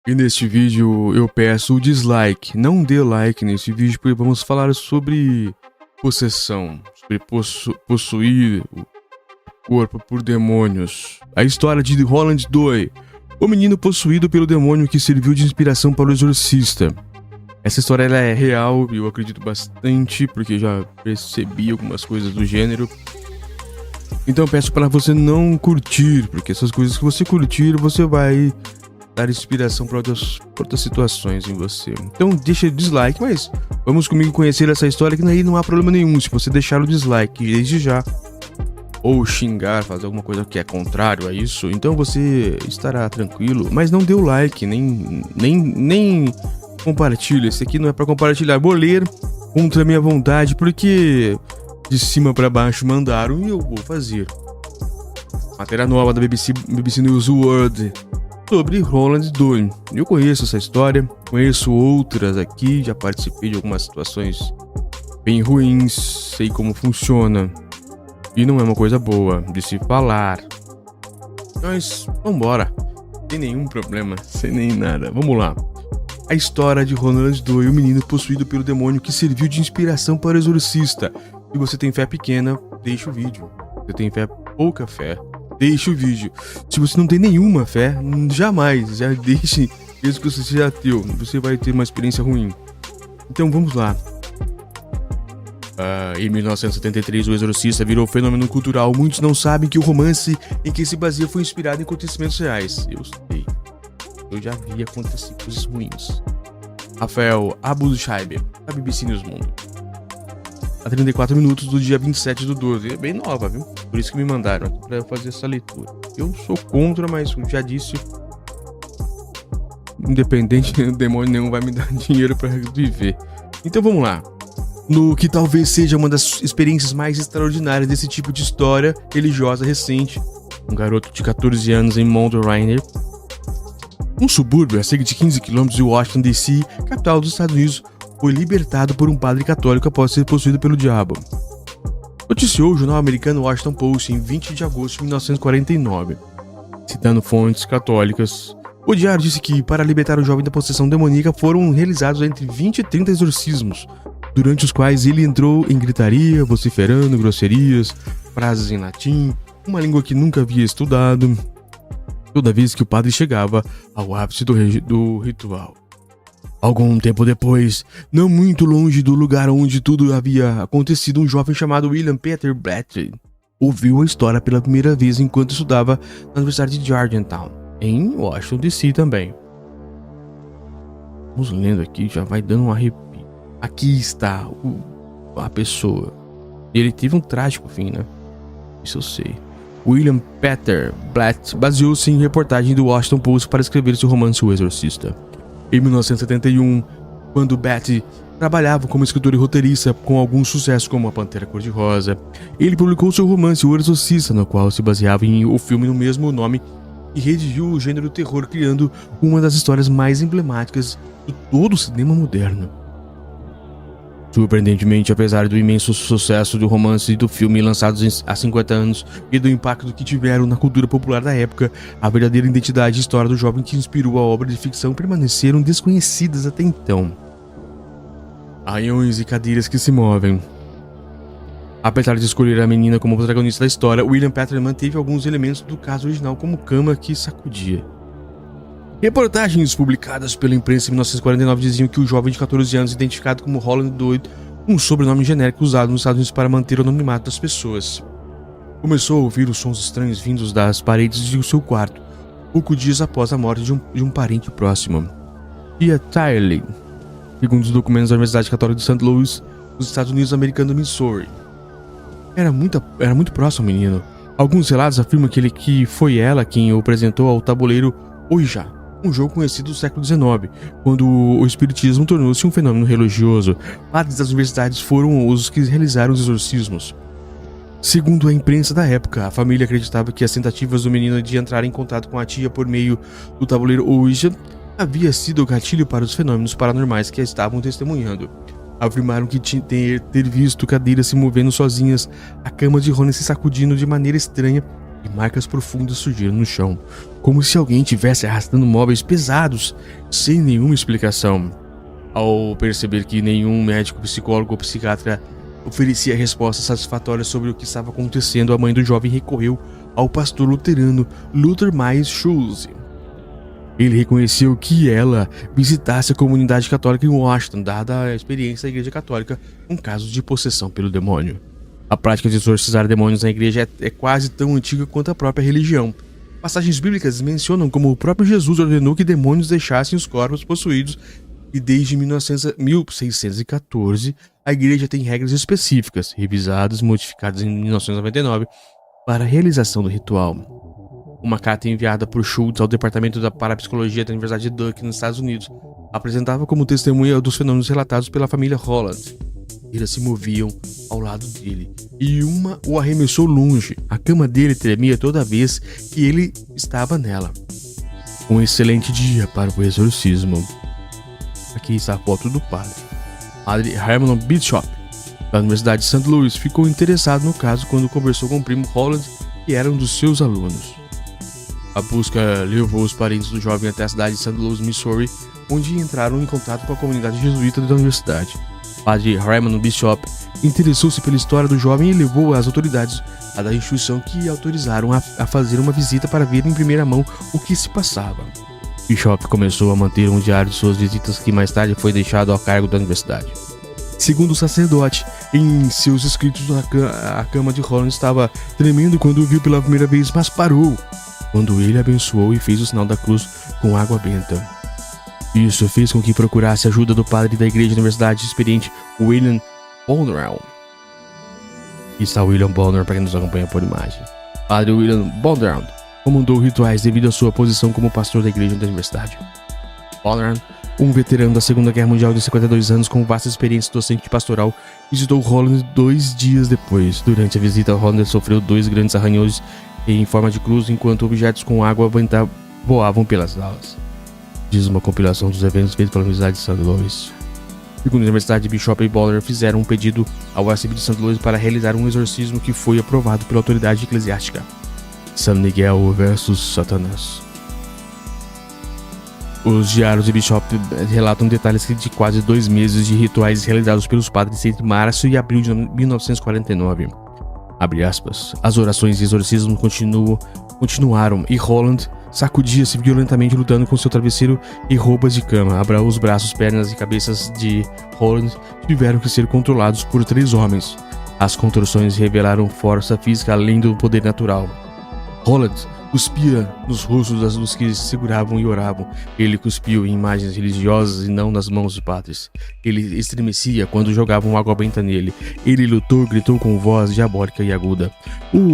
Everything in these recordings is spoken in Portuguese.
E neste vídeo eu peço o dislike, não dê like nesse vídeo, porque vamos falar sobre possessão, sobre possuir o corpo por demônios. A história de Roland Doe, o menino possuído pelo demônio que serviu de inspiração para o exorcista. Essa história ela é real e eu acredito bastante, porque já percebi algumas coisas do gênero. Então eu peço para você não curtir, porque essas coisas que você curtir, você vai dar inspiração para outras situações em você. Então deixa o dislike, mas vamos comigo conhecer essa história, que aí não há problema nenhum se você deixar o dislike desde já, ou xingar, fazer alguma coisa que é contrário a isso, então você estará tranquilo, mas não dê o like, nem compartilha. Esse aqui não é para compartilhar, vou ler contra a minha vontade, porque de cima para baixo mandaram e eu vou fazer. Matéria nova da BBC News World sobre Roland Doe. Eu conheço essa história, conheço outras aqui, já participei de algumas situações bem ruins, sei como funciona. E não é uma coisa boa de se falar. Mas vambora, sem nenhum problema, sem nem nada. Vamos lá. A história de Roland Doe, o menino possuído pelo demônio que serviu de inspiração para o exorcista. Se você tem fé pequena, deixa o vídeo. Se você tem pouca fé, deixa o vídeo. Se você não tem nenhuma fé, jamais, já deixe, mesmo que você seja ateu, você vai ter uma experiência ruim. Então vamos lá. Em 1973, o Exorcista virou fenômeno cultural. Muitos não sabem que o romance em que se baseia foi inspirado em acontecimentos reais. Eu sei. Eu já vi acontecer coisas ruins. Rafael Abushaibe, da BBC News Mundo. A 34 minutos do dia 27/12. É bem nova, viu? Por isso que me mandaram aqui pra fazer essa leitura. Eu sou contra, mas como já disse, independente, o demônio nenhum vai me dar dinheiro pra viver. Então vamos lá. No que talvez seja uma das experiências mais extraordinárias desse tipo de história religiosa recente, um garoto de 14 anos em Mount Rainier, um subúrbio a cerca de 15 km de Washington DC, capital dos Estados Unidos, foi libertado por um padre católico após ser possuído pelo diabo. Noticiou o jornal americano Washington Post em 20 de agosto de 1949. Citando fontes católicas, o diário disse que, para libertar o jovem da possessão demoníaca, foram realizados entre 20 e 30 exorcismos, durante os quais ele entrou em gritaria, vociferando grosserias, frases em latim, uma língua que nunca havia estudado, toda vez que o padre chegava ao ápice do ritual. Algum tempo depois, não muito longe do lugar onde tudo havia acontecido, um jovem chamado William Peter Blatty ouviu a história pela primeira vez enquanto estudava na Universidade de Georgetown, em Washington DC também. Vamos lendo aqui, já vai dando um arrepio. Aqui está a pessoa. Ele teve um trágico fim, né? Isso eu sei. William Peter Blatty baseou-se em reportagem do Washington Post para escrever seu romance O Exorcista. Em 1971, quando Blatty trabalhava como escritor e roteirista com algum sucesso como A Pantera Cor-de-Rosa, ele publicou seu romance O Exorcista, no qual se baseava em o filme no mesmo nome, e redigiu o gênero terror, criando uma das histórias mais emblemáticas de todo o cinema moderno. Surpreendentemente, apesar do imenso sucesso do romance e do filme lançados há 50 anos e do impacto que tiveram na cultura popular da época, a verdadeira identidade e história do jovem que inspirou a obra de ficção permaneceram desconhecidas até então. Arranhões e cadeiras que se movem. Apesar de escolher a menina como protagonista da história, William Peter manteve alguns elementos do caso original, como cama que sacudia. Reportagens publicadas pela imprensa em 1949 diziam que o jovem de 14 anos, identificado como Roland Doe, um sobrenome genérico usado nos Estados Unidos para manter o anonimato das pessoas, começou a ouvir os sons estranhos vindos das paredes de seu quarto, poucos dias após a morte de um parente próximo. Tia Tylee, segundo os documentos da Universidade Católica de St. Louis, nos Estados Unidos americanos, Missouri. Era muito próximo ao menino. Alguns relatos afirmam que foi ela quem o apresentou ao tabuleiro Ouija, um jogo conhecido do século XIX, quando o espiritismo tornou-se um fenômeno religioso. Padres das universidades foram os que realizaram os exorcismos. Segundo a imprensa da época, a família acreditava que as tentativas do menino de entrar em contato com a tia por meio do tabuleiro Ouija havia sido o gatilho para os fenômenos paranormais que a estavam testemunhando. Afirmaram que ter visto cadeiras se movendo sozinhas, a cama de Rony se sacudindo de maneira estranha e marcas profundas surgiram no chão, como se alguém estivesse arrastando móveis pesados, sem nenhuma explicação. Ao perceber que nenhum médico, psicólogo ou psiquiatra oferecia respostas satisfatórias sobre o que estava acontecendo, a mãe do jovem recorreu ao pastor luterano Luther Miles Schulze. Ele reconheceu que ela visitasse a comunidade católica em Washington, dada a experiência da Igreja Católica com casos de possessão pelo demônio. A prática de exorcizar demônios na igreja é quase tão antiga quanto a própria religião. Passagens bíblicas mencionam como o próprio Jesus ordenou que demônios deixassem os corpos possuídos, e desde 1614 a igreja tem regras específicas, revisadas e modificadas em 1999, para a realização do ritual. Uma carta enviada por Schultz ao Departamento da Parapsicologia da Universidade de Duke, nos Estados Unidos, apresentava como testemunha dos fenômenos relatados pela família Holland. Eles se moviam ao lado dele, e uma o arremessou longe. A cama dele tremia toda vez que ele estava nela. Um excelente dia para o exorcismo. Aqui está a foto do padre. Padre Herman Bishop, da Universidade de St. Louis, ficou interessado no caso quando conversou com o primo Holland, que era um dos seus alunos. A busca levou os parentes do jovem até a cidade de St. Louis, Missouri, onde entraram em contato com a comunidade jesuíta da universidade. Padre Herman Bishop interessou-se pela história do jovem e levou as autoridades a da instituição, que autorizaram a fazer uma visita para ver em primeira mão o que se passava. Bishop começou a manter um diário de suas visitas, que mais tarde foi deixado a cargo da universidade. Segundo o sacerdote, em seus escritos, a cama de Holland estava tremendo quando o viu pela primeira vez, mas parou quando ele abençoou e fez o sinal da cruz com água benta. Isso fez com que procurasse ajuda do padre da igreja da universidade experiente, William Bonner. Está William Bonner para quem nos acompanha por imagem. Padre William Bonner comandou rituais devido à sua posição como pastor da igreja da universidade. Bonner, um veterano da Segunda Guerra Mundial de 52 anos com vasta experiência docente e pastoral, visitou Holland 2 dias depois. Durante a visita, Holland sofreu 2 grandes arranhões em forma de cruz, enquanto objetos com água benta voavam pelas alas. Diz uma compilação dos eventos feitos pela Universidade de St. Louis. Segundo a Universidade, Bishop e Bonner fizeram um pedido ao arcebispo de St. Louis para realizar um exorcismo que foi aprovado pela autoridade eclesiástica. San Miguel versus Satanás. Os diários de Bishop relatam detalhes de quase 2 meses de rituais realizados pelos padres entre março e abril de 1949. Abre aspas. As orações de exorcismo continuaram e Holland sacudia-se violentamente lutando com seu travesseiro e roupas de cama. Os braços, pernas e cabeças de Holland tiveram que ser controlados por 3 homens. As contorções revelaram força física além do poder natural. Holland cuspia nos rostos dos que seguravam e oravam. Ele cuspiu em imagens religiosas e não nas mãos dos padres. Ele estremecia quando jogavam água benta nele. Ele lutou e gritou com voz diabólica e aguda.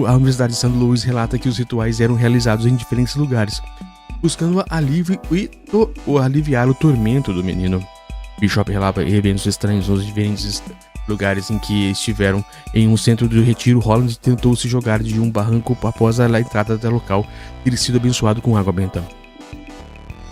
A Universidade de St. Louis relata que os rituais eram realizados em diferentes lugares, buscando aliviar o tormento do menino. Bishop relata eventos estranhos nos diferentes lugares em que estiveram. Em um centro de retiro, Holland tentou se jogar de um barranco após a entrada do local ter sido abençoado com água benta.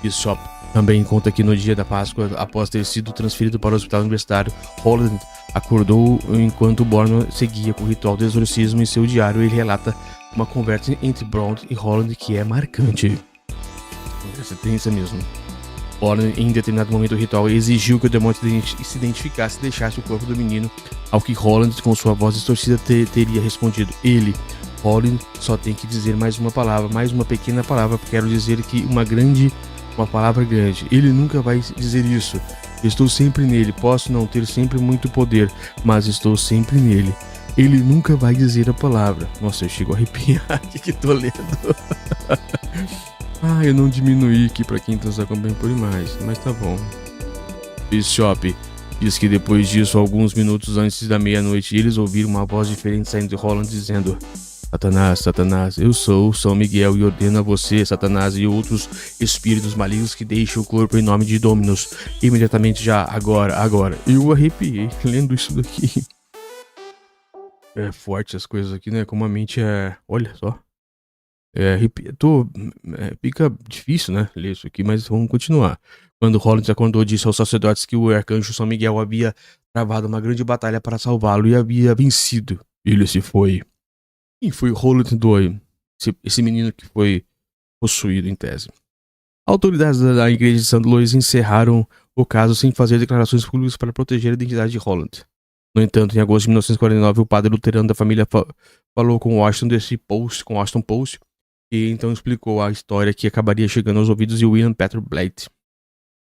Bishop também conta que no dia da Páscoa, após ter sido transferido para o hospital universitário, Holland acordou enquanto Bonner seguia com o ritual do exorcismo. Em seu diário, ele relata uma conversa entre Brown e Holland que é marcante. Essa tensa mesmo. Bonner, em determinado momento do ritual, exigiu que o demônio se identificasse e deixasse o corpo do menino, ao que Holland, com sua voz distorcida, teria respondido: Holland só tem que dizer mais uma palavra, mais uma pequena palavra, quero dizer que uma palavra grande. Ele nunca vai dizer isso. Estou sempre nele, posso não ter sempre muito poder, mas estou sempre nele. Ele nunca vai dizer a palavra. Nossa, eu chego a arrepiar aqui que tô lendo. Eu não diminuí aqui pra quem nos acompanha por imagem, mas tá bom. Bishop diz que depois disso, alguns minutos antes da meia-noite, eles ouviram uma voz diferente saindo de Holland dizendo: Satanás, Satanás, eu sou São Miguel e ordeno a você, Satanás, e outros espíritos malignos que deixem o corpo em nome de Dominus. Imediatamente já, agora. Eu arrepiei lendo isso daqui. É forte as coisas aqui, né? Como a mente é... Olha só. Fica difícil, né, ler isso aqui, mas vamos continuar. Quando Holland acordou, disse aos sacerdotes que o arcanjo São Miguel havia travado uma grande batalha para salvá-lo e havia vencido. Ele se foi. Quem foi Holland Doyle? esse menino que foi possuído em tese. Autoridades da igreja de St. Louis encerraram o caso sem fazer declarações públicas para proteger a identidade de Holland. No entanto, em agosto de 1949, o padre luterano da família falou com o Washington Post, e então explicou a história que acabaria chegando aos ouvidos de William Peter Blatty.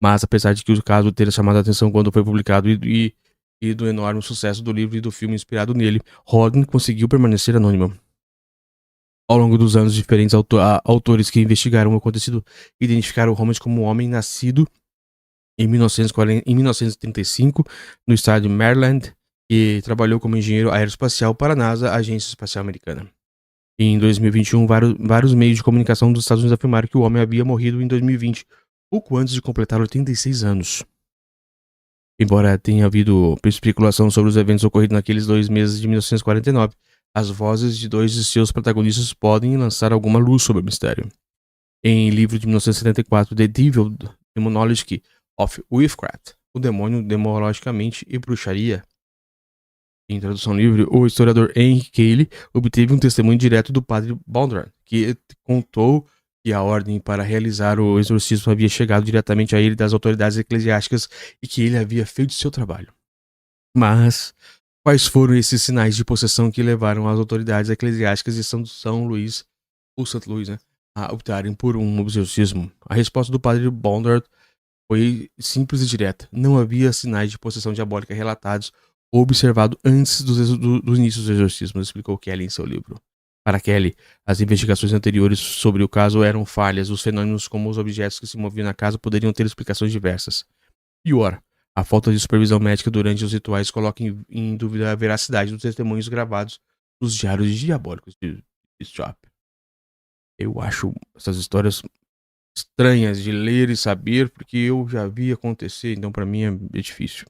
Mas, apesar de que o caso ter chamado a atenção quando foi publicado e do enorme sucesso do livro e do filme inspirado nele, Holland conseguiu permanecer anônimo. Ao longo dos anos, diferentes autores que investigaram o acontecido identificaram Holmes como um homem nascido em 1935 no estado de Maryland e trabalhou como engenheiro aeroespacial para a NASA, a Agência Espacial Americana. Em 2021, vários meios de comunicação dos Estados Unidos afirmaram que o homem havia morrido em 2020, pouco antes de completar 86 anos. Embora tenha havido especulação sobre os eventos ocorridos naqueles 2 meses de 1949, as vozes de 2 de seus protagonistas podem lançar alguma luz sobre o mistério. Em livro de 1974, The Devil Demonology of Witchcraft, o demônio demologicamente e bruxaria. Em tradução livre, o historiador Henry Cayley obteve um testemunho direto do padre Bondurant, que contou que a ordem para realizar o exorcismo havia chegado diretamente a ele das autoridades eclesiásticas e que ele havia feito seu trabalho. Mas quais foram esses sinais de possessão que levaram as autoridades eclesiásticas de São Luís, ou St. Louis, a optarem por um exorcismo? A resposta do padre Bondurant foi simples e direta. Não havia sinais de possessão diabólica relatados ou observados antes do início dos exorcismos, explicou Kelly em seu livro. Para Kelly, as investigações anteriores sobre o caso eram falhas. Os fenômenos como os objetos que se moviam na casa poderiam ter explicações diversas. Pior, a falta de supervisão médica durante os rituais coloca em dúvida a veracidade dos testemunhos gravados nos diários diabólicos de Strap. Eu acho essas histórias estranhas de ler e saber, porque eu já vi acontecer, então para mim é difícil.